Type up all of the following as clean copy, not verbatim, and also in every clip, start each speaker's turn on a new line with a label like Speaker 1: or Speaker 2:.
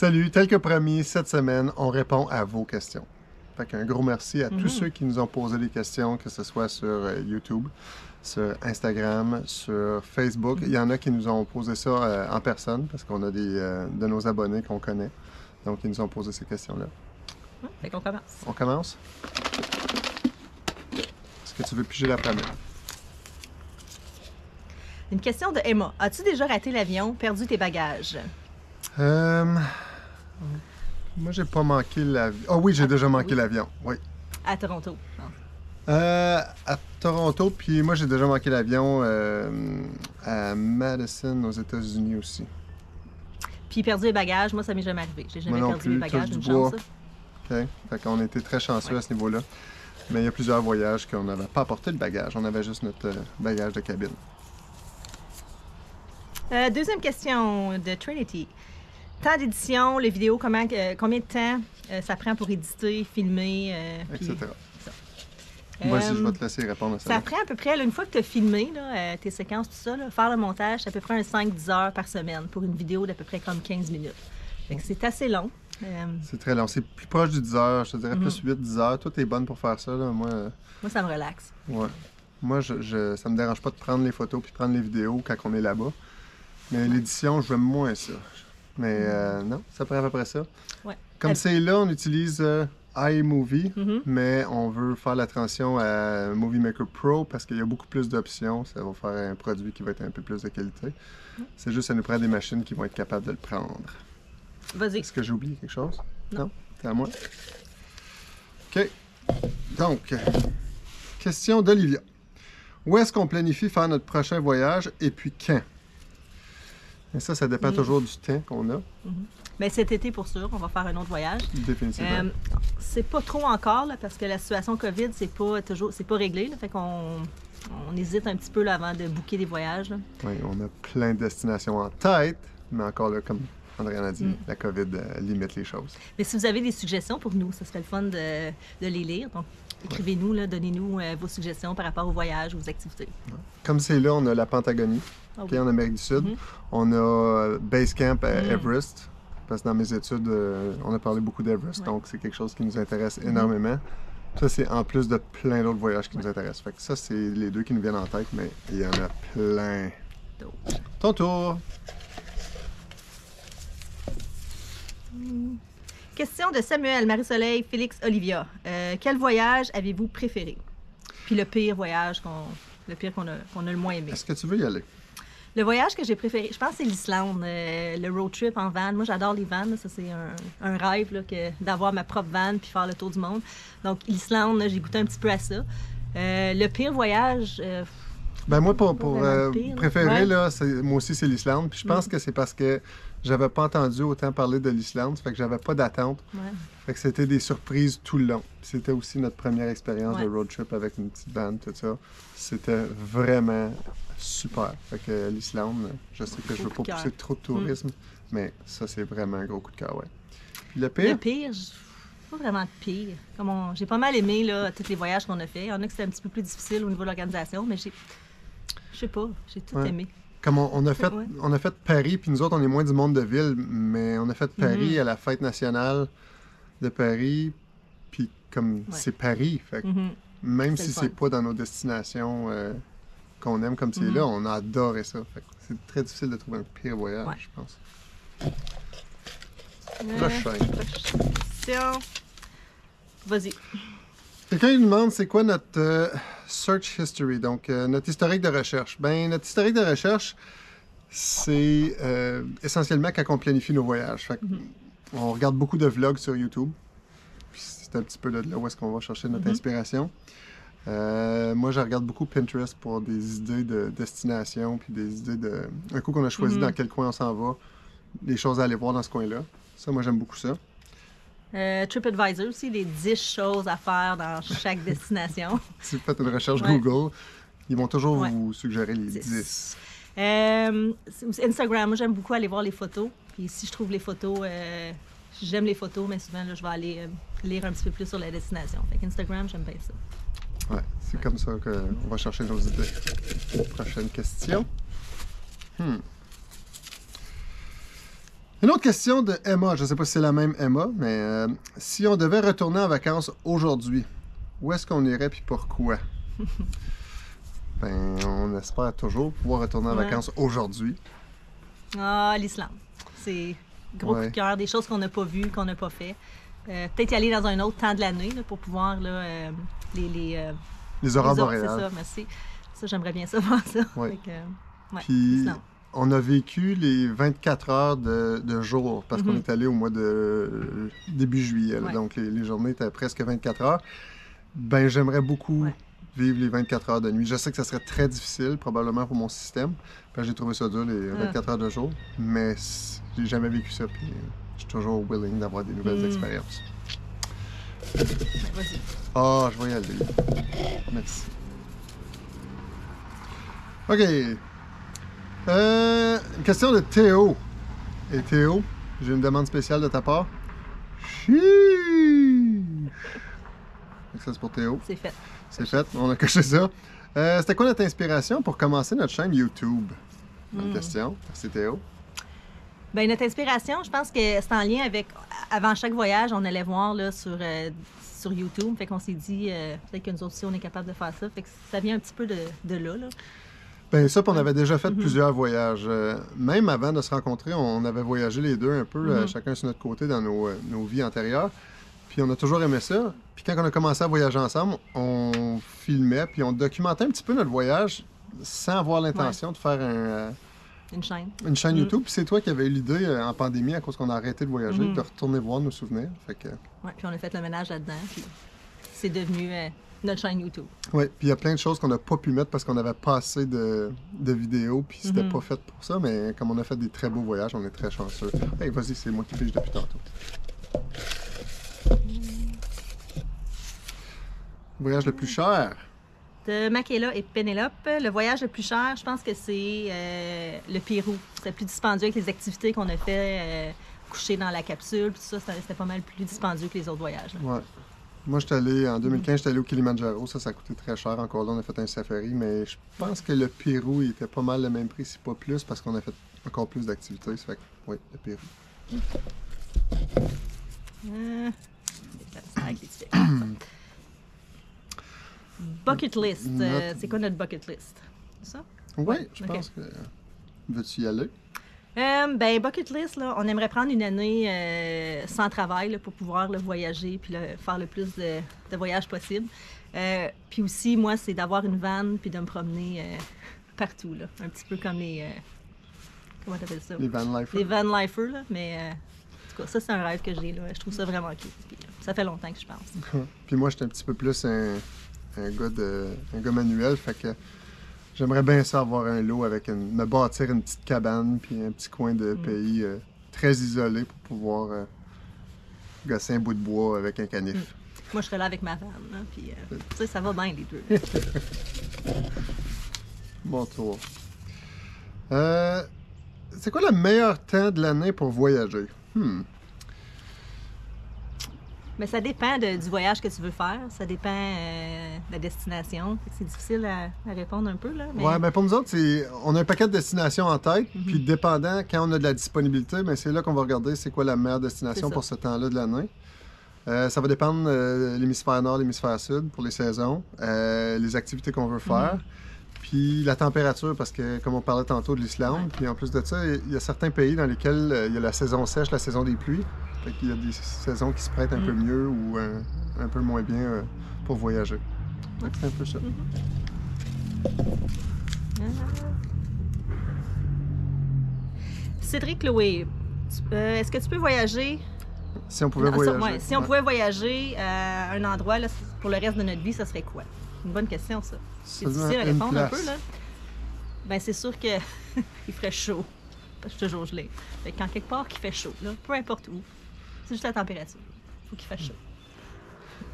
Speaker 1: Salut, tel que promis, cette semaine, on répond à vos questions. Fait qu'un gros merci à tous ceux qui nous ont posé des questions, que ce soit sur YouTube, sur Instagram, sur Facebook. Il y en a qui nous ont posé ça en personne, parce qu'on a des de nos abonnés qu'on connaît. Donc, ils nous ont posé ces questions-là.
Speaker 2: Fait qu'on commence.
Speaker 1: On commence? Est-ce que tu veux piger la première?
Speaker 2: Une question de Emma. As-tu déjà raté l'avion, perdu tes bagages?
Speaker 1: Moi, j'ai pas manqué l'avion. Ah oui, j'ai déjà manqué l'avion, oui.
Speaker 2: À Toronto. Non.
Speaker 1: À Toronto, puis moi, j'ai déjà manqué l'avion à Madison, aux États-Unis aussi.
Speaker 2: Puis perdu les bagages, moi, ça m'est jamais arrivé. J'ai jamais
Speaker 1: Moi non
Speaker 2: perdu
Speaker 1: plus,
Speaker 2: les bagages,
Speaker 1: touche
Speaker 2: une
Speaker 1: du bois.
Speaker 2: chance.
Speaker 1: OK. Fait qu'on a été très chanceux à ce niveau-là. Mais il y a plusieurs voyages qu'on n'avait pas apporté le bagage. On avait juste notre bagage de cabine.
Speaker 2: Deuxième question de Trinity. Temps d'édition, les vidéos, combien de temps ça prend pour éditer, filmer,
Speaker 1: Etc.
Speaker 2: ça.
Speaker 1: Vas-y, je vais te laisser répondre à ça.
Speaker 2: Ça prend à peu près, là, une fois que tu as filmé là, tes séquences, tout ça, là, faire le montage, c'est à peu près un 5-10 heures par semaine pour une vidéo d'à peu près comme 15 minutes. Fait que c'est assez long.
Speaker 1: C'est très long. C'est plus proche du 10 heures. Je te dirais plus 8-10 heures. Toi, t'es bonne pour faire ça. Là.
Speaker 2: Moi, ça me relaxe.
Speaker 1: Ouais. Moi, ça me dérange pas de prendre les photos puis de prendre les vidéos quand on est là-bas. Mais l'édition, je veux moins ça. Mais non, ça prend à peu près ça.
Speaker 2: Ouais.
Speaker 1: Comme c'est là, on utilise iMovie, mais on veut faire la transition à Movie Maker Pro parce qu'il y a beaucoup plus d'options. Ça va faire un produit qui va être un peu plus de qualité. C'est juste, ça nous prend des machines qui vont être capables de le prendre.
Speaker 2: Vas-y.
Speaker 1: Est-ce que j'ai oublié quelque chose?
Speaker 2: Non.
Speaker 1: C'est à moi. OK. Donc, question d'Olivia. Où est-ce qu'on planifie faire notre prochain voyage et puis quand? Et ça dépend toujours du temps qu'on a.
Speaker 2: Mais cet été, pour sûr, on va faire un autre voyage.
Speaker 1: Définitivement.
Speaker 2: C'est pas trop encore, là, parce que la situation COVID, c'est pas réglé. Là, fait qu'on hésite un petit peu là, avant de booker des voyages. Là.
Speaker 1: Oui, on a plein de destinations en tête, mais encore là, comme Andréane a dit, la COVID limite les choses.
Speaker 2: Mais si vous avez des suggestions pour nous, ce serait le fun de les lire. Donc, écrivez-nous, là, donnez-nous vos suggestions par rapport aux voyages, aux activités.
Speaker 1: Comme c'est là, on a la Pentagonie, en Amérique du Sud. On a Basecamp à Everest, parce que dans mes études, on a parlé beaucoup d'Everest, donc c'est quelque chose qui nous intéresse énormément. Ça, c'est en plus de plein d'autres voyages qui nous intéressent. Fait que ça, c'est les deux qui nous viennent en tête, mais il y en a plein. Ton tour!
Speaker 2: Question de Samuel, Marie-Soleil, Félix, Olivia. Quel voyage avez-vous préféré? Puis le pire voyage qu'on a le moins aimé.
Speaker 1: Est-ce que tu veux y aller?
Speaker 2: Le voyage que j'ai préféré, je pense que c'est l'Islande, le road trip en van. Moi, j'adore les vannes. Ça, c'est un rêve là, d'avoir ma propre van puis faire le tour du monde. Donc, l'Islande, j'ai goûté un petit peu à ça. Le pire voyage...
Speaker 1: Ben moi, pour préférer,
Speaker 2: là,
Speaker 1: moi aussi, c'est l'Islande. Puis je pense que c'est parce que j'avais pas entendu autant parler de l'Islande. Ça fait que j'avais pas d'attente. Fait que c'était des surprises tout le long. Puis c'était aussi notre première expérience de road trip avec une petite van, tout ça. C'était vraiment super. Fait que l'Islande, je sais que je veux pas pousser trop de tourisme, mais ça, c'est vraiment un gros coup de cœur, ouais. Puis le pire?
Speaker 2: Le pire, pas vraiment de pire. J'ai pas mal aimé là, tous les voyages qu'on a fait. Il y en a que c'était un petit peu plus difficile au niveau de l'organisation, mais je sais pas, j'ai tout aimé.
Speaker 1: Comme on a fait Paris, puis nous autres, on est moins du monde de ville, mais on a fait Paris à la fête nationale de Paris, puis comme c'est Paris, fait que même si c'est pas dans nos destinations qu'on aime comme c'est là, on a adoré ça. Fait que c'est très difficile de trouver un pire voyage, je pense. Prochaine
Speaker 2: question. Vas-y.
Speaker 1: Quelqu'un lui demande c'est quoi notre search history, donc notre historique de recherche. Ben notre historique de recherche, c'est essentiellement quand on planifie nos voyages. Fait on regarde beaucoup de vlogs sur YouTube. Puis c'est un petit peu de là où est-ce qu'on va chercher notre inspiration. Moi, je regarde beaucoup Pinterest pour des idées de destination, puis des idées de... Un coup qu'on a choisi dans quel coin on s'en va, des choses à aller voir dans ce coin-là. Ça, moi, j'aime beaucoup ça.
Speaker 2: TripAdvisor aussi, les 10 choses à faire dans chaque destination.
Speaker 1: Si vous faites une recherche Google, ils vont toujours vous suggérer les 10.
Speaker 2: Instagram, moi, j'aime beaucoup aller voir les photos. Puis si je trouve les photos... j'aime les photos, mais souvent, là, je vais aller lire un petit peu plus sur la destination. Fait qu'Instagram, j'aime bien ça.
Speaker 1: Ouais, c'est comme ça qu'on va chercher nos idées. Prochaine question. Une autre question de Emma. Je ne sais pas si c'est la même Emma, mais si on devait retourner en vacances aujourd'hui, où est-ce qu'on irait puis pourquoi? Ben, on espère toujours pouvoir retourner en vacances aujourd'hui.
Speaker 2: Ah, l'Islande. C'est gros coup de cœur, des choses qu'on n'a pas vues, qu'on n'a pas fait. Peut-être y aller dans un autre temps de l'année là, pour pouvoir là,
Speaker 1: les aurores boréales.
Speaker 2: C'est ça, merci. Ça, j'aimerais bien savoir ça.
Speaker 1: Oui.
Speaker 2: Fait que,
Speaker 1: Puis,
Speaker 2: l'Islande.
Speaker 1: on a vécu les 24 heures de jour parce qu'on est allé au mois de début juillet. Là, donc, les journées étaient presque 24 heures. Ben, j'aimerais beaucoup vivre les 24 heures de nuit. Je sais que ça serait très difficile, probablement pour mon système. J'ai trouvé ça dur, les 24 heures de jour. Mais j'ai jamais vécu ça. Puis, je suis toujours willing d'avoir des nouvelles expériences.
Speaker 2: Ben, vas-y.
Speaker 1: Ah, je vais y aller. Merci. OK. Une question de Théo. Et Théo, j'ai une demande spéciale de ta part. Chiche! Ça, c'est pour Théo.
Speaker 2: C'est fait.
Speaker 1: C'est fait, on a coché ça. C'était quoi notre inspiration pour commencer notre chaîne YouTube? Bonne question. Merci Théo.
Speaker 2: Bien, notre inspiration, je pense que c'est en lien avec... Avant chaque voyage, on allait voir là, sur YouTube. Fait qu'on s'est dit, peut-être que nous autres aussi, on est capable de faire ça. Fait que ça vient un petit peu de là.
Speaker 1: Bien, ça, on avait déjà fait plusieurs voyages. Même avant de se rencontrer, on avait voyagé les deux un peu, chacun sur notre côté dans nos vies antérieures. Puis on a toujours aimé ça. Puis quand on a commencé à voyager ensemble, on filmait, puis on documentait un petit peu notre voyage sans avoir l'intention de faire une chaîne YouTube. Puis c'est toi qui avais eu l'idée en pandémie, à cause qu'on a arrêté de voyager, de retourner voir nos souvenirs. Fait que...
Speaker 2: Oui, puis on a fait le ménage là-dedans. Puis c'est devenu notre chaîne YouTube.
Speaker 1: Oui, puis il y a plein de choses qu'on n'a pas pu mettre parce qu'on n'avait pas assez de vidéos, puis c'était pas fait pour ça. Mais comme on a fait des très beaux voyages, on est très chanceux. Hey, vas-y, c'est moi qui pige depuis tantôt. Le voyage le plus cher?
Speaker 2: De Makela et Pénélope, le voyage le plus cher, je pense que c'est le Pérou. C'était plus dispendieux avec les activités qu'on a fait, coucher dans la capsule, puis tout ça, c'était pas mal plus dispendieux que les autres voyages. Oui.
Speaker 1: Moi, j'étais allé, en 2015, j'étais allé au Kilimanjaro. Ça a coûté très cher. Encore là, on a fait un safari, mais je pense que le Pérou, il était pas mal le même prix, si pas plus, parce qu'on a fait encore plus d'activités. Ça fait que, oui, le Pérou.
Speaker 2: Bucket list. C'est quoi notre bucket list? C'est ça?
Speaker 1: Oui, je pense que... Veux-tu y aller?
Speaker 2: Ben, bucket list, là, on aimerait prendre une année sans travail là, pour pouvoir là, voyager puis faire le plus de voyages possible. Puis aussi, moi, c'est d'avoir une van puis de me promener partout. Là. Un petit peu comme les... comment t'appelles ça?
Speaker 1: Les van lifers.
Speaker 2: Les van lifers, là, mais... En tout cas, ça, c'est un rêve que j'ai. Là. Je trouve ça vraiment cute. Puis, ça fait longtemps que je pense.
Speaker 1: Puis moi, j'étais un petit peu plus un gars manuel. Fait que j'aimerais bien ça avoir un lot avec me bâtir une petite cabane puis un petit coin de pays très isolé pour pouvoir gosser un bout de bois avec un canif.
Speaker 2: Moi, je serais là avec ma van. Là, puis, tu sais, ça va bien, les deux.
Speaker 1: Bon tour. C'est quoi le meilleur temps de l'année pour voyager?
Speaker 2: Mais ça dépend du voyage que tu veux faire. Ça dépend de la destination. C'est difficile à répondre un peu. Là, mais...
Speaker 1: Oui, bien pour nous autres, on a un paquet de destinations en tête. Puis dépendant, quand on a de la disponibilité, bien, c'est là qu'on va regarder c'est quoi la meilleure destination pour ce temps-là de l'année. Ça va dépendre de l'hémisphère nord, l'hémisphère sud pour les saisons, les activités qu'on veut faire. Puis la température, parce que comme on parlait tantôt de l'Islande, puis en plus de ça, il y a certains pays dans lesquels il y a la saison sèche, la saison des pluies. Fait qu'il y a des saisons qui se prêtent un peu mieux ou un peu moins bien pour voyager. Donc c'est un peu ça.
Speaker 2: Cédric Chloé, est-ce que tu peux voyager?
Speaker 1: Si on pouvait voyager.
Speaker 2: Si on pouvait voyager à un endroit là, pour le reste de notre vie, ça serait quoi? Une bonne question, ça. C'est difficile à répondre un peu, là. Ben, c'est sûr que il ferait chaud. Parce que je suis toujours gelée. Fait que quand quelque part qu'il fait chaud, là, peu importe où, c'est juste la température. Il faut qu'il fasse chaud.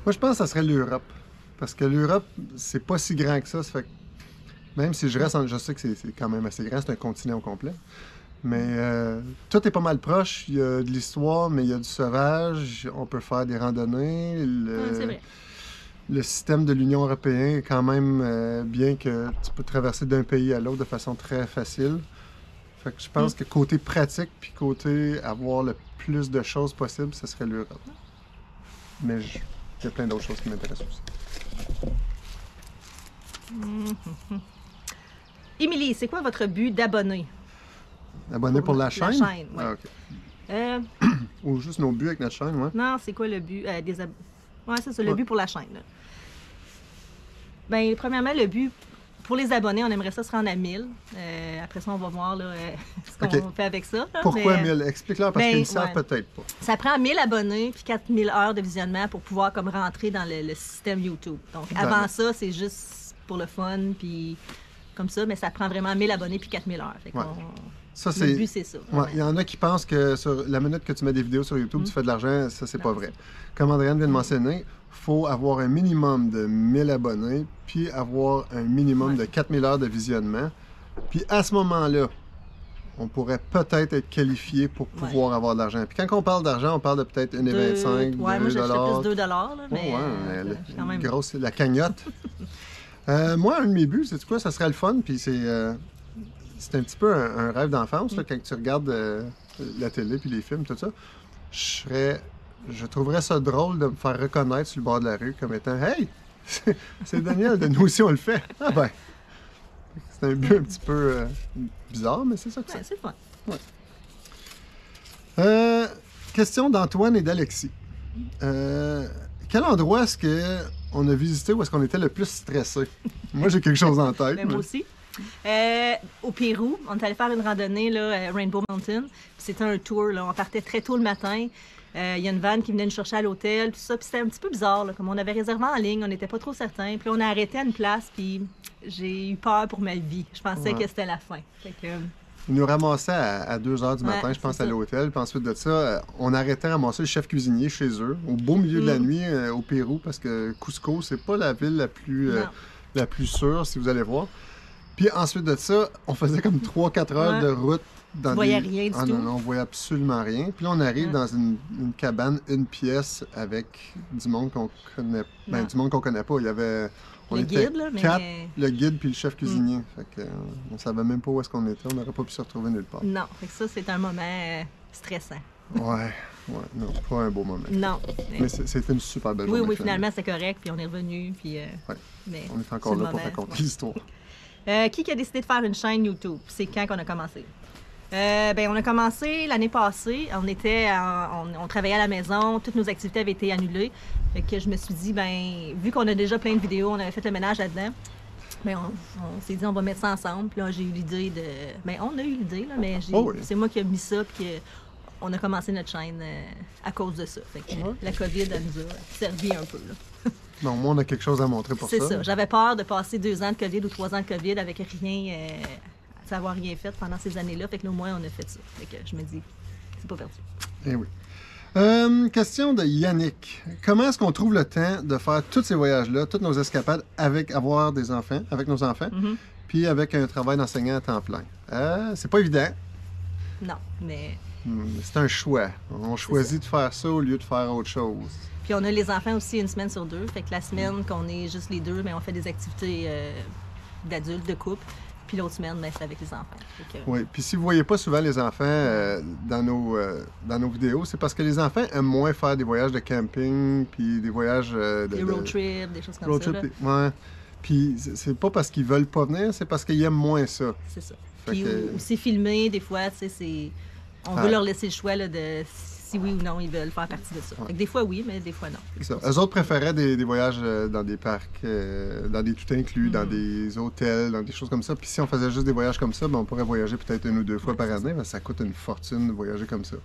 Speaker 1: Moi, je pense que ça serait l'Europe. Parce que l'Europe, c'est pas si grand que ça. Ça fait que même si je reste, je sais que c'est quand même assez grand, c'est un continent au complet. Mais tout est pas mal proche. Il y a de l'histoire, mais il y a du sauvage. On peut faire des randonnées.
Speaker 2: C'est vrai.
Speaker 1: Le système de l'Union européenne est quand même bien que tu peux traverser d'un pays à l'autre de façon très facile. Fait que je pense que côté pratique, puis côté avoir le plus de choses possible, ce serait l'Europe. Mais il y a plein d'autres choses qui m'intéressent aussi.
Speaker 2: Émilie, c'est quoi votre but d'abonné?
Speaker 1: Abonné pour la chaîne?
Speaker 2: La chaîne, oui.
Speaker 1: Ah, OK. Ou juste nos buts avec notre chaîne, ouais.
Speaker 2: Non, c'est quoi le but des abonnés? Oui, c'est ça, le but pour la chaîne. Là. Bien, premièrement, le but pour les abonnés, on aimerait ça se rendre à 1000. Après ça, on va voir là, ce qu'on fait avec ça. Là.
Speaker 1: Pourquoi 1000? Explique-leur parce qu'ils ne savent peut-être pas.
Speaker 2: Ça prend 1000 abonnés puis 4000 heures de visionnement pour pouvoir comme rentrer dans le système YouTube. Donc, avant ça, c'est juste pour le fun, puis comme ça, mais ça prend vraiment 1000 abonnés puis 4000 heures. Fait
Speaker 1: ça,
Speaker 2: le but, c'est ça.
Speaker 1: Il y en a qui pensent que sur la minute que tu mets des vidéos sur YouTube, tu fais de l'argent. Ça, c'est pas vrai. Comme Andréane vient de mentionner, il faut avoir un minimum de 1000 abonnés puis avoir un minimum de 4000 heures de visionnement. Puis à ce moment-là, on pourrait peut-être être qualifié pour pouvoir avoir de l'argent. Puis quand on parle d'argent, on parle de peut-être 1,25 $.
Speaker 2: Ouais, moi, j'achèterais plus $2, là, mais
Speaker 1: quand même. Grosse, la cagnotte. Moi, un de mes buts, c'est quoi? Ça serait le fun, puis c'est un petit peu un rêve d'enfance, là, quand tu regardes la télé puis les films, tout ça. Je trouverais ça drôle de me faire reconnaître sur le bord de la rue comme étant « Hey, c'est Daniel, de nous aussi on le fait. » Ah ben, c'est un but un petit peu bizarre, mais c'est ça que c'est.
Speaker 2: C'est fun.
Speaker 1: Ouais. Question d'Antoine et d'Alexis. Quel endroit est-ce qu'on a visité où est-ce qu'on était le plus stressé? Moi, j'ai quelque chose en tête.
Speaker 2: Moi aussi. Au Pérou, on est allé faire une randonnée, là, Rainbow Mountain. C'était un tour, là. On partait très tôt le matin. Il y a une vanne qui venait nous chercher à l'hôtel, tout ça. Puis c'était un petit peu bizarre, là, comme on avait réservé en ligne, on n'était pas trop certains. Puis on a arrêté à une place, puis j'ai eu peur pour ma vie. Je pensais que c'était la fin. Fait que...
Speaker 1: Il nous ramassait à 2 h du matin, je pense, à l'hôtel. Puis ensuite de ça, on arrêtait à ramasser le chef cuisinier chez eux, au beau milieu de la nuit, au Pérou, parce que Cusco, c'est pas la ville la plus sûre, si vous allez voir. Puis ensuite de ça, on faisait comme 3-4 heures de route.
Speaker 2: On voyait rien du tout.
Speaker 1: Non, on voyait absolument rien. Puis là, on arrive dans une cabane, une pièce, avec du monde qu'on connaît. Ben, du monde qu'on connaît pas. Il y avait...
Speaker 2: Le guide, là, mais...
Speaker 1: 4, le guide puis le chef cuisinier. Fait que, on savait même pas où est-ce qu'on était. On n'aurait pas pu se retrouver nulle part.
Speaker 2: Non, fait que ça, c'est un moment stressant.
Speaker 1: Ouais, non, pas un beau moment.
Speaker 2: Non.
Speaker 1: Mais c'était une super belle journée.
Speaker 2: Oui, finalement, c'est correct, puis on est revenu, puis...
Speaker 1: mais on est encore là pour raconter l'histoire.
Speaker 2: Qui a décidé de faire une chaîne YouTube? C'est quand qu'on a commencé? On a commencé l'année passée. On travaillait à la maison. Toutes nos activités avaient été annulées. Fait que je me suis dit, vu qu'on a déjà plein de vidéos, on avait fait le ménage là-dedans, on s'est dit, on va mettre ça ensemble. Puis là, j'ai eu l'idée de... on a eu l'idée, là, mais c'est moi qui ai mis ça, puis on a commencé notre chaîne à cause de ça. Fait que la COVID, elle nous a servi un peu, là.
Speaker 1: Non, moi, on a quelque chose à montrer pour ça.
Speaker 2: C'est ça. J'avais peur de passer 2 ans de COVID ou 3 ans de COVID avec rien, savoir rien fait pendant ces années-là. Fait que là, au moins, on a fait ça. Fait que je me dis, c'est pas perdu.
Speaker 1: Eh oui. Question de Yannick. Comment est-ce qu'on trouve le temps de faire tous ces voyages-là, toutes nos escapades, avec avoir des enfants, avec nos enfants, puis avec un travail d'enseignant à temps plein? C'est pas évident.
Speaker 2: Non, mais...
Speaker 1: C'est un choix. On choisit de faire ça au lieu de faire autre chose.
Speaker 2: Puis on a les enfants aussi une semaine sur 2. Fait que la semaine qu'on est juste les deux, on fait des activités d'adultes, de couple. Puis l'autre semaine, c'est avec les enfants.
Speaker 1: Oui, puis si vous ne voyez pas souvent les enfants dans nos vidéos, c'est parce que les enfants aiment moins faire des voyages de camping, puis des voyages
Speaker 2: des road trips, des choses comme ça.
Speaker 1: Ouais. Puis c'est pas parce qu'ils veulent pas venir, c'est parce qu'ils aiment moins ça.
Speaker 2: C'est ça. Puis aussi filmer, des fois, tu sais, on veut leur laisser le choix là, de si oui ou non ils veulent faire partie de ça. Fait que des fois oui, mais des fois non.
Speaker 1: C'est ça. Eux autres préféraient des voyages dans des parcs, dans des tout inclus, dans des hôtels, dans des choses comme ça. Puis si on faisait juste des voyages comme ça, on pourrait voyager peut-être 1 ou 2 fois par année, mais ça coûte une fortune de voyager comme ça.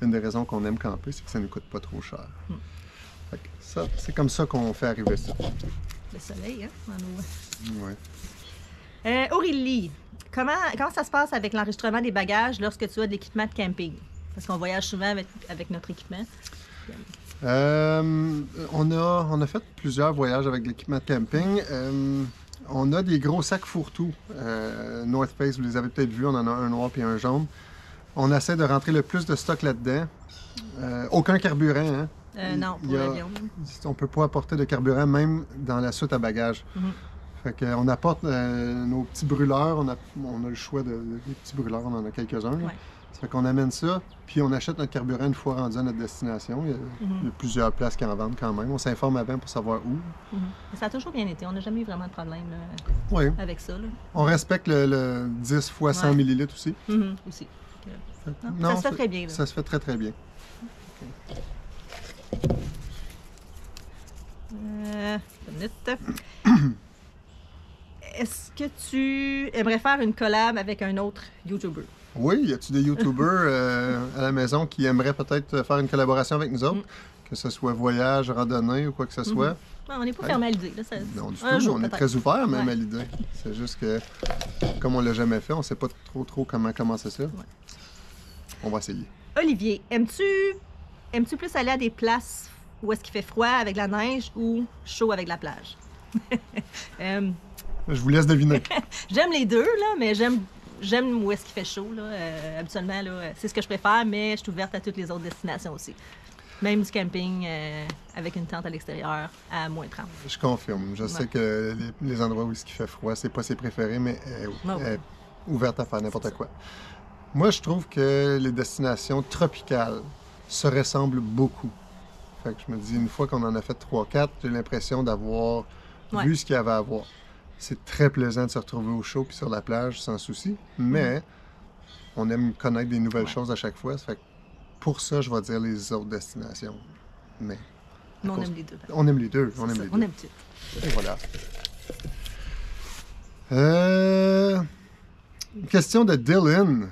Speaker 1: Une des raisons qu'on aime camper, c'est que ça ne coûte pas trop cher. Fait que ça, c'est comme ça qu'on fait arriver ça.
Speaker 2: Le soleil, hein?
Speaker 1: Oui.
Speaker 2: Aurélie, comment ça se passe avec l'enregistrement des bagages lorsque tu as de l'équipement de camping? Parce qu'on voyage souvent avec notre équipement.
Speaker 1: On a fait plusieurs voyages avec l'équipement de camping. On a des gros sacs fourre-tout. North Face, vous les avez peut-être vus, on en a un noir et un jaune. On essaie de rentrer le plus de stock là-dedans. Aucun carburant, hein?
Speaker 2: Non, pour l'avion.
Speaker 1: On ne peut pas apporter de carburant, même dans la soute à bagages. Fait qu'on apporte nos petits brûleurs. On a le choix des petits brûleurs. On en a quelques-uns.
Speaker 2: Ouais.
Speaker 1: Ça fait qu'on amène ça, puis on achète notre carburant une fois rendu à notre destination. Il y a plusieurs places qui en vendent quand même. On s'informe avant pour savoir où.
Speaker 2: Ça a toujours bien été. On n'a jamais eu vraiment de problème là,
Speaker 1: Oui.
Speaker 2: avec ça. Là.
Speaker 1: On respecte le 10 fois 100 millilitres aussi.
Speaker 2: Aussi.
Speaker 1: Non,
Speaker 2: ça se fait très bien. Là.
Speaker 1: Ça se fait très, très bien.
Speaker 2: Une minute. Est-ce que tu aimerais faire une collab avec un autre YouTuber?
Speaker 1: Oui, y a-tu des YouTubers à la maison qui aimeraient peut-être faire une collaboration avec nous autres? Que ce soit voyage, randonnée ou quoi que ce soit?
Speaker 2: Ouais, on n'est pas fermé à l'idée. Là,
Speaker 1: Non, du
Speaker 2: un
Speaker 1: tout.
Speaker 2: jour,
Speaker 1: On est très ouvert même à l'idée. C'est juste que, comme on l'a jamais fait, on ne sait pas trop comment commencer ça. On va essayer.
Speaker 2: Olivier, aimes-tu plus aller à des places où est-ce qu'il fait froid avec la neige ou chaud avec la plage?
Speaker 1: Je vous laisse deviner.
Speaker 2: J'aime les deux, là, mais j'aime où est-ce qu'il fait chaud. Là. Habituellement, là, c'est ce que je préfère, mais je suis ouverte à toutes les autres destinations aussi. Même du camping avec une tente à l'extérieur à moins 30.
Speaker 1: Je confirme. Je sais que les endroits où il fait froid, c'est pas ses préférés, mais elle est ouverte à faire n'importe quoi. Moi, je trouve que les destinations tropicales se ressemblent beaucoup. Fait que je me dis, une fois qu'on en a fait 3-4, j'ai l'impression d'avoir vu ce qu'il y avait à voir. C'est très plaisant de se retrouver au chaud puis sur la plage sans souci, mais on aime connaître des nouvelles choses à chaque fois. Ça fait que pour ça, je vais dire les autres destinations. Mais
Speaker 2: on aime les deux.
Speaker 1: On aime les deux. On aime les deux.
Speaker 2: On aime tout.
Speaker 1: Et voilà. Une question de Dylan.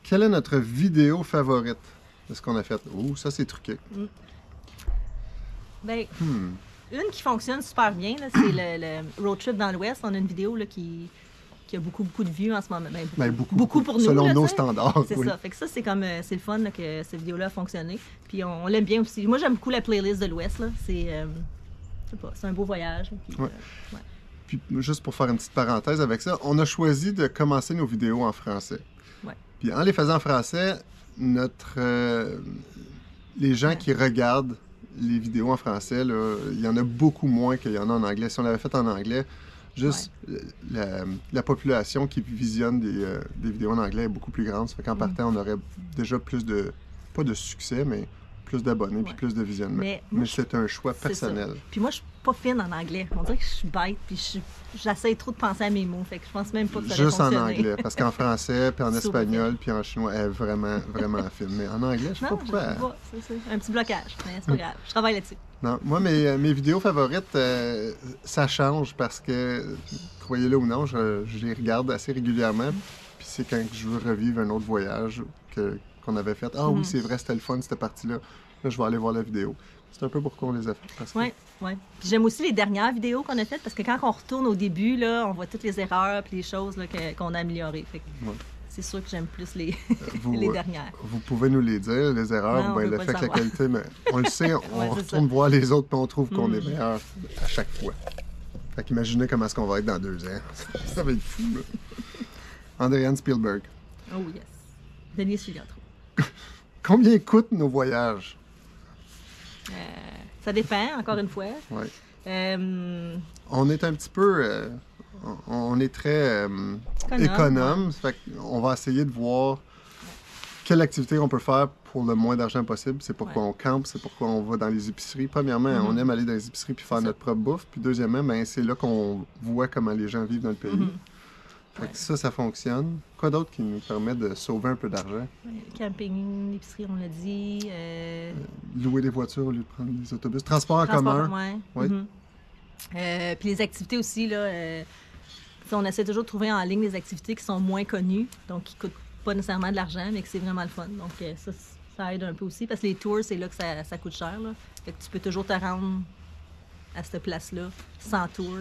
Speaker 1: Quelle est notre vidéo favorite de ce qu'on a fait? Oh, ça, c'est truqué.
Speaker 2: Ben, une qui fonctionne super bien, là, c'est le road trip dans l'Ouest. On a une vidéo là, qui a beaucoup de vues en ce moment. Beaucoup pour nous.
Speaker 1: Selon
Speaker 2: là,
Speaker 1: nos standards.
Speaker 2: C'est ça. Fait que ça, c'est le fun là, que cette vidéo-là a fonctionné. Puis on l'aime bien aussi. Moi, j'aime beaucoup la playlist de l'Ouest. Là. C'est un beau voyage. Puis,
Speaker 1: Puis juste pour faire une petite parenthèse avec ça, on a choisi de commencer nos vidéos en français. Puis en les faisant en français, les gens qui regardent les vidéos en français, là, il y en a beaucoup moins qu'il y en a en anglais. Si on l'avait fait en anglais, juste la population qui visionne des vidéos en anglais est beaucoup plus grande. Ça fait qu'en partant, on aurait déjà pas de succès, mais plus d'abonnés puis plus de visionnements. Mais c'est un choix personnel.
Speaker 2: Puis moi, je suis pas fine en anglais. On dirait que je suis bête, puis j'essaie trop de penser à mes mots. Fait que je pense même pas que ça
Speaker 1: juste
Speaker 2: aurait
Speaker 1: en anglais, parce qu'en français, puis en espagnol, puis en chinois, elle est vraiment, vraiment fine. Mais en anglais, je sais pas pourquoi.
Speaker 2: C'est un petit blocage, mais c'est pas grave. Je travaille là-dessus.
Speaker 1: Non, moi, mes vidéos favorites, ça change parce que, croyez-le ou non, je les regarde assez régulièrement. Puis c'est quand je veux revivre un autre voyage qu'on avait fait. Ah oui, c'est vrai, c'était le fun, cette partie-là. Là, je vais aller voir la vidéo. C'est un peu pourquoi on les a faites.
Speaker 2: Oui. Puis j'aime aussi les dernières vidéos qu'on a faites parce que quand on retourne au début, là, on voit toutes les erreurs et les choses là, qu'on a améliorées. Fait que c'est sûr que j'aime plus les dernières. Vous
Speaker 1: pouvez nous les dire, les erreurs, le fait que la qualité, mais on le sait, on retourne voir les autres et on trouve qu'on est meilleur à chaque fois. Fait qu'imaginez comment est-ce qu'on va être dans 2 ans. Ça va être fou, là. Andréane Spielberg.
Speaker 2: Oh yes. Denis Filiatro.
Speaker 1: Combien coûtent nos voyages?
Speaker 2: Ça dépend, encore une fois.
Speaker 1: Oui. On est un petit peu... on est très économe. Fait qu'on va essayer de voir quelle activité on peut faire pour le moins d'argent possible. C'est pourquoi on campe, c'est pourquoi on va dans les épiceries. Premièrement, on aime aller dans les épiceries puis faire notre propre bouffe. Puis deuxièmement, c'est là qu'on voit comment les gens vivent dans le pays. Fait que ça fonctionne. Quoi d'autre qui nous permet de sauver un peu d'argent?
Speaker 2: Camping, l'épicerie, on l'a dit.
Speaker 1: Louer des voitures au lieu de prendre des autobus. Transport en commun. Oui.
Speaker 2: Puis les activités aussi, là, on essaie toujours de trouver en ligne des activités qui sont moins connues, donc qui ne coûtent pas nécessairement de l'argent, mais que c'est vraiment le fun. Donc ça aide un peu aussi, parce que les tours, c'est là que ça coûte cher. Là. Fait que tu peux toujours te rendre à cette place-là sans tour.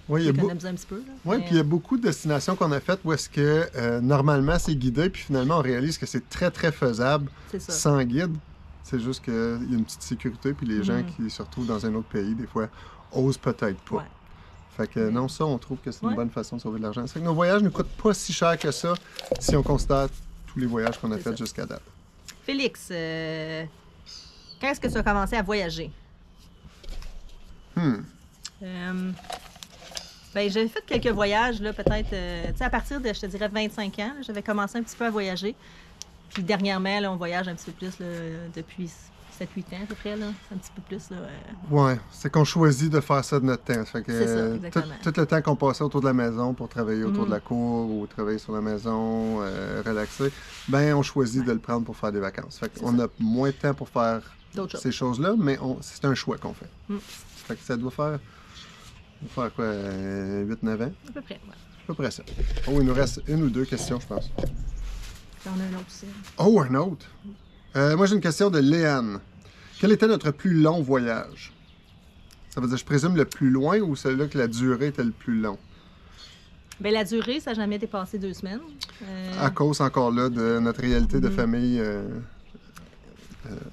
Speaker 1: Oui,
Speaker 2: un petit peu.
Speaker 1: Oui, puis il y a beaucoup de destinations qu'on a faites où est-ce que normalement c'est guidé, puis finalement on réalise que c'est très, très faisable sans guide. C'est juste qu'il y a une petite sécurité, puis les gens qui se retrouvent dans un autre pays, des fois, osent peut-être pas.
Speaker 2: Ouais.
Speaker 1: Fait que non, ça, on trouve que c'est une bonne façon de sauver de l'argent. C'est que nos voyages ne coûtent pas si cher que ça si on considère tous les voyages qu'on a faits jusqu'à date.
Speaker 2: Félix, quand est-ce que tu as commencé à voyager? Bien, j'avais fait quelques voyages, là, peut-être, tu sais, à partir de, je te dirais, 25 ans, là, j'avais commencé un petit peu à voyager. Puis dernièrement, là, on voyage un petit peu plus, là, depuis 7-8 ans à peu près, là. C'est un petit peu plus, là.
Speaker 1: Ouais, c'est qu'on choisit de faire ça de notre temps. Ça fait que,
Speaker 2: C'est ça,
Speaker 1: tout,
Speaker 2: exactement.
Speaker 1: tout le temps qu'on passait autour de la maison pour travailler autour de la cour ou travailler sur la maison, relaxer, ben on choisit de le prendre pour faire des vacances. Fait qu'on a moins de temps pour faire
Speaker 2: D'autres choses.
Speaker 1: ces choses-là, mais c'est un choix qu'on fait. Fait que ça doit faire quoi, 8-9 ans?
Speaker 2: À peu près, ouais.
Speaker 1: À peu près ça. Oh, il nous reste une ou deux questions, je pense.
Speaker 2: Puis on a un autre aussi.
Speaker 1: Oh, un autre? Moi, j'ai une question de Léane. Quel était notre plus long voyage? Ça veut dire, je présume, le plus loin ou celui-là que la durée était le plus long?
Speaker 2: Bien, la durée, ça n'a jamais dépassé 2 semaines.
Speaker 1: À cause, encore là, de notre réalité de famille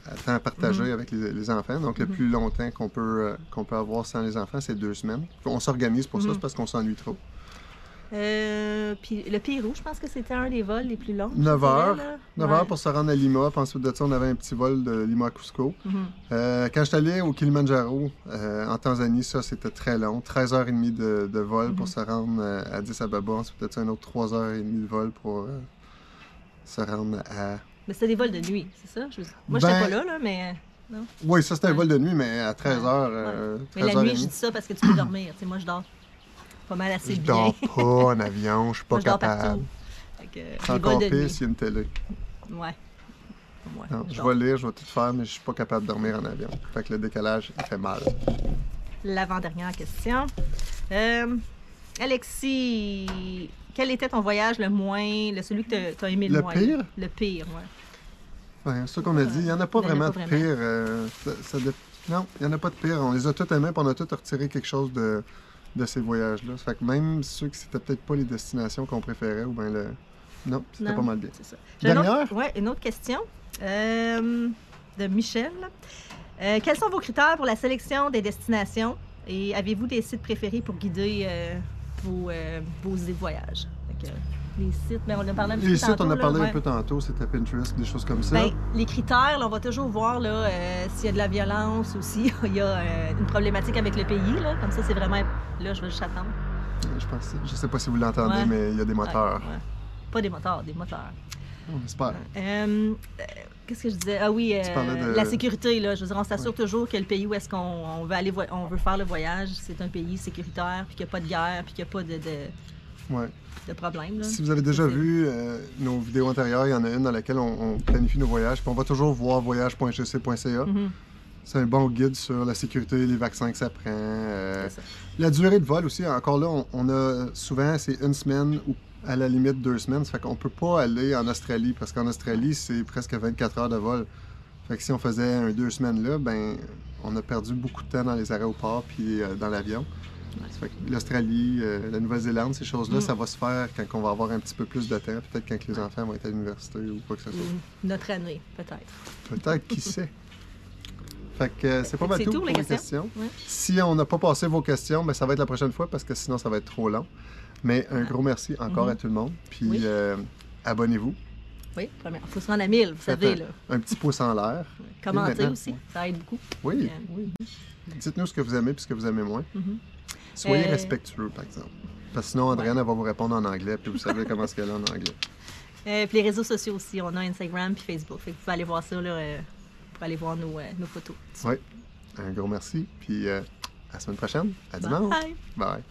Speaker 1: à temps partagé avec les enfants. Donc, le plus longtemps qu'on peut avoir sans les enfants, c'est 2 semaines. On s'organise pour ça, c'est parce qu'on s'ennuie trop.
Speaker 2: Puis le Pérou, je pense que c'était un des vols les plus longs.
Speaker 1: 9 heures. 9
Speaker 2: Ouais.
Speaker 1: heures pour se rendre à Lima. Puis ensuite de ça, on avait un petit vol de Lima à Cusco. Quand je suis allé au Kilimanjaro, en Tanzanie, ça, c'était très long. 13h30 de vol pour se rendre à Addis Ababa. Ensuite de ça, un autre 3h30 de vol pour se rendre à...
Speaker 2: Mais c'était des vols de nuit, c'est ça? Moi, je
Speaker 1: Ben-
Speaker 2: n'étais pas là, mais... Non.
Speaker 1: Oui, ça, c'était un vol de nuit, mais à 13h.
Speaker 2: Mais la nuit, je dis ça parce que tu peux dormir. Tu sais, moi, je dors pas mal assez
Speaker 1: Je
Speaker 2: bien.
Speaker 1: dors pas en avion, je suis pas
Speaker 2: Moi, je dors
Speaker 1: capable.
Speaker 2: partout. Fait que,
Speaker 1: C'est
Speaker 2: les vols
Speaker 1: encore
Speaker 2: de
Speaker 1: pire
Speaker 2: nuit.
Speaker 1: s'il y a une télé.
Speaker 2: Ouais.
Speaker 1: Non, je
Speaker 2: dors.
Speaker 1: vais lire, je vais tout faire, mais je suis pas capable de dormir en avion. Fait que le décalage, il fait mal.
Speaker 2: L'avant-dernière question. Alexis, quel était ton voyage celui que tu as aimé le
Speaker 1: Le
Speaker 2: moins?
Speaker 1: pire?
Speaker 2: Le pire, oui.
Speaker 1: Ouais, c'est ça qu'on a dit. Il n'y en a pas
Speaker 2: Il y en a
Speaker 1: vraiment
Speaker 2: pas
Speaker 1: de
Speaker 2: vraiment.
Speaker 1: pire. Non, il n'y en a pas de pire. On les a tous aimés, puis on a tous retiré quelque chose de ces voyages-là. Ça fait que même ceux qui c'était peut-être pas les destinations qu'on préférait, ou bien non, c'était
Speaker 2: Non,
Speaker 1: pas mal bien.
Speaker 2: c'est ça.
Speaker 1: Dernière?
Speaker 2: Une autre question de Michel. Quels sont vos critères pour la sélection des destinations et avez-vous des sites préférés pour guider vos idées de voyage? Fait que, les sites, mais on en a parlé un petit peu
Speaker 1: Les sites,
Speaker 2: tantôt.
Speaker 1: on a
Speaker 2: là,
Speaker 1: parlé un
Speaker 2: ouais.
Speaker 1: peu tantôt, c'était Pinterest, des choses comme ça.
Speaker 2: Ben, les critères, là, on va toujours voir là, s'il y a de la violence ou s'il y a une problématique avec le pays. Là. Comme ça, c'est vraiment... Là, je vais juste attendre.
Speaker 1: Je sais pas si vous l'entendez,
Speaker 2: Ouais.
Speaker 1: mais il y a des moteurs.
Speaker 2: Ouais. Pas des moteurs, des moteurs.
Speaker 1: On espère.
Speaker 2: Qu'est-ce que je disais? Ah oui,
Speaker 1: Tu parlais de-
Speaker 2: la sécurité. Là. Je veux dire, on s'assure toujours que le pays où est-ce qu'on veut aller, on veut faire le voyage, c'est un pays sécuritaire, puis qu'il n'y a pas de guerre, puis qu'il n'y a pas
Speaker 1: Ouais.
Speaker 2: de problème. Là.
Speaker 1: Si vous avez déjà
Speaker 2: C'est-
Speaker 1: vu nos vidéos antérieures, il y en a une dans laquelle on planifie nos voyages. Puis on va toujours voir voyage.gc.ca.
Speaker 2: Mhm.
Speaker 1: C'est un bon guide sur la sécurité, les vaccins que ça prend.
Speaker 2: C'est ça.
Speaker 1: La durée de vol aussi, encore là, on a souvent, c'est 1 semaine ou à la limite 2 semaines. Ça fait qu'on peut pas aller en Australie, parce qu'en Australie, c'est presque 24 heures de vol. Fait que si on faisait 2 semaines là, ben on a perdu beaucoup de temps dans les aéroports puis dans l'avion. Ça fait que l'Australie, la Nouvelle-Zélande, ces choses-là, ça va se faire quand on va avoir un petit peu plus de temps. Peut-être quand les enfants vont être à l'université ou quoi que ce soit.
Speaker 2: Notre année, peut-être.
Speaker 1: Peut-être, qui sait. Fait que c'est pas
Speaker 2: Fait que
Speaker 1: mal
Speaker 2: c'est
Speaker 1: tout
Speaker 2: tout,
Speaker 1: pour
Speaker 2: les
Speaker 1: les
Speaker 2: questions.
Speaker 1: questions.
Speaker 2: Ouais.
Speaker 1: Si on n'a pas passé vos questions, ben, ça va être la prochaine fois parce que sinon ça va être trop long. Mais un gros merci encore à tout le monde. Puis
Speaker 2: Oui.
Speaker 1: abonnez-vous.
Speaker 2: Oui, première. Il faut se rendre à 1000, vous
Speaker 1: Faites
Speaker 2: savez. Là.
Speaker 1: un petit pouce en l'air.
Speaker 2: Commenter
Speaker 1: maintenant,
Speaker 2: aussi, ça aide beaucoup.
Speaker 1: Oui,
Speaker 2: Euh,
Speaker 1: oui. Dites-nous ce que vous aimez et ce que vous aimez moins.
Speaker 2: Mhm.
Speaker 1: Soyez
Speaker 2: Euh,
Speaker 1: respectueux, par exemple. Parce que sinon, Adrienne, elle va vous répondre en anglais, puis vous savez comment est-ce qu'elle est en anglais.
Speaker 2: Puis les réseaux sociaux aussi, on a Instagram puis Facebook. Fait que vous pouvez aller voir ça là, pour aller voir nos photos.
Speaker 1: Oui. Un gros merci. Puis à la semaine prochaine. À dimanche.
Speaker 2: Bye.
Speaker 1: Bye.